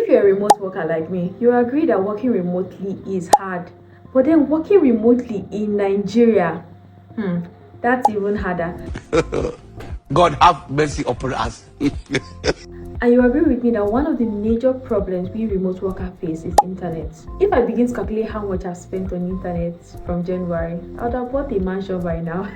if you're a remote worker like me, you agree that working remotely is hard. But then working remotely in Nigeria, that's even harder. God have mercy upon us. And you agree with me that one of the major problems we remote workers face is internet. If I begin to calculate how much I've spent on internet from January, I would have bought a mansion by now.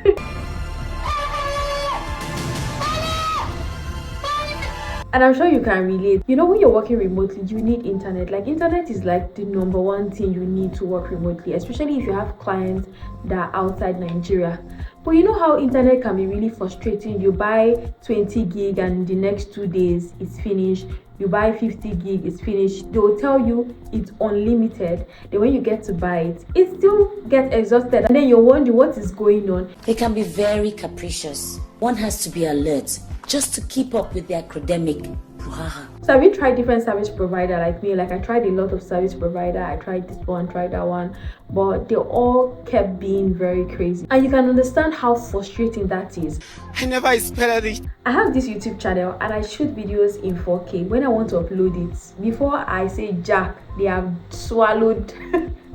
And I'm sure you can relate. You know, when you're working remotely, you need internet. Like, internet is like the number one thing you need to work remotely, especially if you have clients that are outside Nigeria. But you know how internet can be really frustrating. You buy 20 gig and the next 2 days it's finished. You buy 50 gig, it's finished. They will tell you it's unlimited. Then when you get to buy it, it still gets exhausted. And then you're wondering what is going on. They can be very capricious. One has to be alert just to keep up with their academic. So have you tried different service provider like me? Like, I tried a lot of service provider. I tried this one, tried that one, but they all kept being very crazy. And you can understand how frustrating that is. I never expected it. I have this YouTube channel and I shoot videos in 4K. When I want to upload it, before I say jack, they have swallowed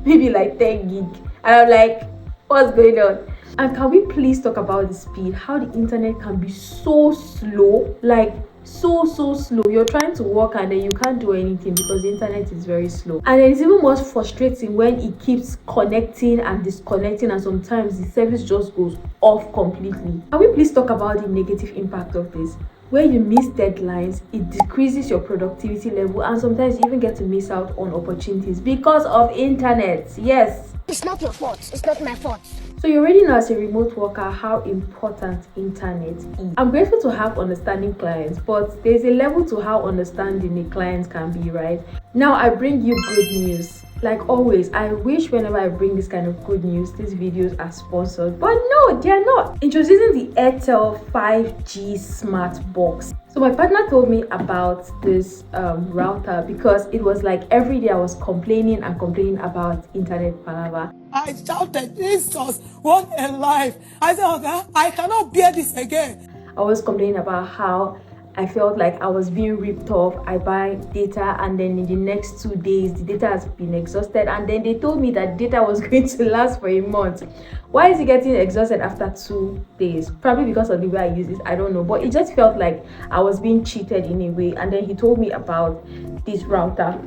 maybe like 10 gig. And I'm like, what's going on? And can we please talk about the speed? How the internet can be so slow, like so slow. You're trying to work and then you can't do anything because the internet is very slow. And then it's even more frustrating when it keeps connecting and disconnecting, and sometimes the service just goes off completely. Can we please talk about the negative impact of this? When you miss deadlines, it decreases your productivity level, and sometimes you even get to miss out on opportunities because of internet. Yes, it's not your fault, it's not my fault. So you already know as a remote worker how important internet is. I'm grateful to have understanding clients, but there's a level to how understanding the clients can be, right? Now I bring you good news. Like always, I wish whenever I bring this kind of good news, these videos are sponsored, but no, they're not. Introducing the Airtel 5G Smart Box. So my partner told me about this router because it was like every day I was complaining about internet palaver. I shouted, Jesus, what a life. I said, okay, I cannot bear this again. I was complaining about how I felt like I was being ripped off. I buy data and then in the next 2 days, the data has been exhausted. And then they told me that data was going to last for a month. Why is it getting exhausted after 2 days? Probably because of the way I use it, I don't know. But it just felt like I was being cheated in a way. And then he told me about this router.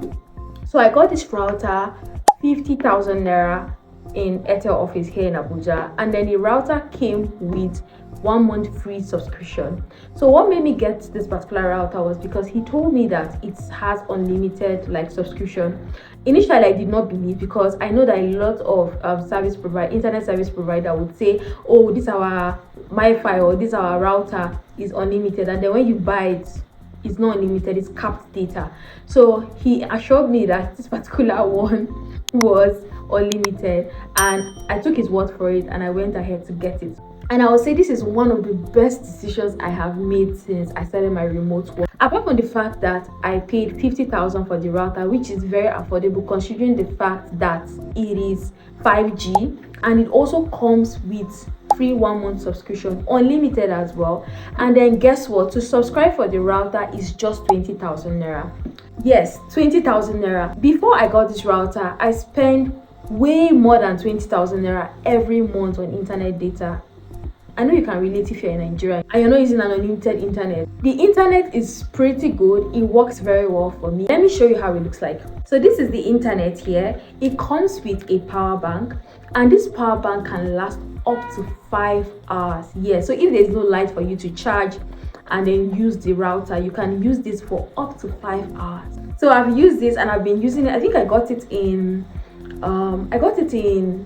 So I got this router, 50,000 naira in Airtel office here in Abuja, and then the router came with 1 month free subscription. So what made me get this particular router was because he told me that it has unlimited like subscription. Initially I did not believe, because I know that a lot of internet service provider would say, oh, this our MiFi or this our router is unlimited, and then when you buy it, it's not unlimited, it's capped data. So he assured me that this particular one was unlimited, and I took his word for it and I went ahead to get it. And I would say this is one of the best decisions I have made since I started my remote work. Apart from the fact that I paid 50,000 for the router, which is very affordable considering the fact that it is 5G, and it also comes with free 1 month subscription, unlimited as well. And then guess what? To subscribe for the router is just 20,000 naira. Yes, 20,000 naira. Before I got this router, I spent way more than 20,000 naira every month on internet data. I know you can relate if you're in Nigeria and you're not using an unlimited internet. The internet is pretty good. It works very well for me. Let me show you how it looks like. So this is the internet here. It comes with a power bank, and this power bank can last up to 5 hours. Yeah, so if there's no light for you to charge and then use the router, you can use this for up to 5 hours. So I've used this and I've been using it. I think I got it in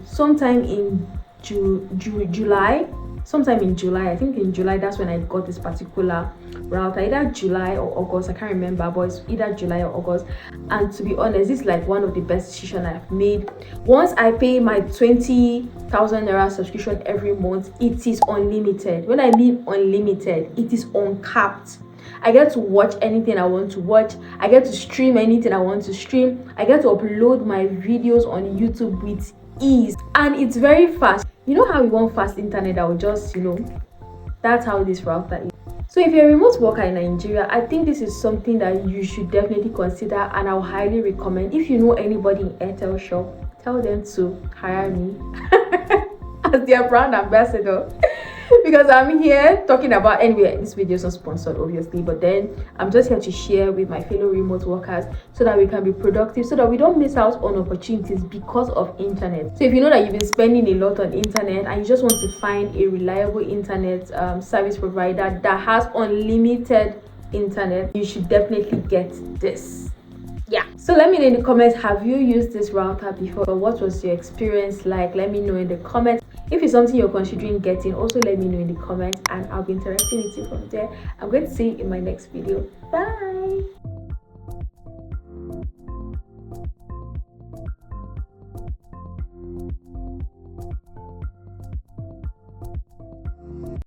sometime in July. Sometime in July, I think in July, that's when I got this particular router, either July or August, I can't remember, but it's either July or August. And to be honest, this is like one of the best decisions I've made. Once I pay my 20,000 naira subscription every month, it is unlimited. When I mean unlimited, it is uncapped. I get to watch anything I want to watch. I get to stream anything I want to stream. I get to upload my videos on YouTube with ease, and it's very fast. You know how we want fast internet that will just, that's how this router is. So if you're a remote worker in Nigeria, I think this is something that you should definitely consider, and I'll highly recommend. If you know anybody in airtel shop, tell them to hire me as their brand ambassador. Because I'm here talking about, anyway, this video is not sponsored obviously, but then I'm just here to share with my fellow remote workers so that we can be productive, so that we don't miss out on opportunities because of internet. So if you know that you've been spending a lot on internet and you just want to find a reliable internet service provider that has unlimited internet, you should definitely get this. Yeah, so let me know in the comments, have you used this router before? What was your experience like? Let me know in the comments. If it's something you're considering getting, also let me know in the comments, and I'll be interacting with you from there. I'm going to see you in my next video. Bye.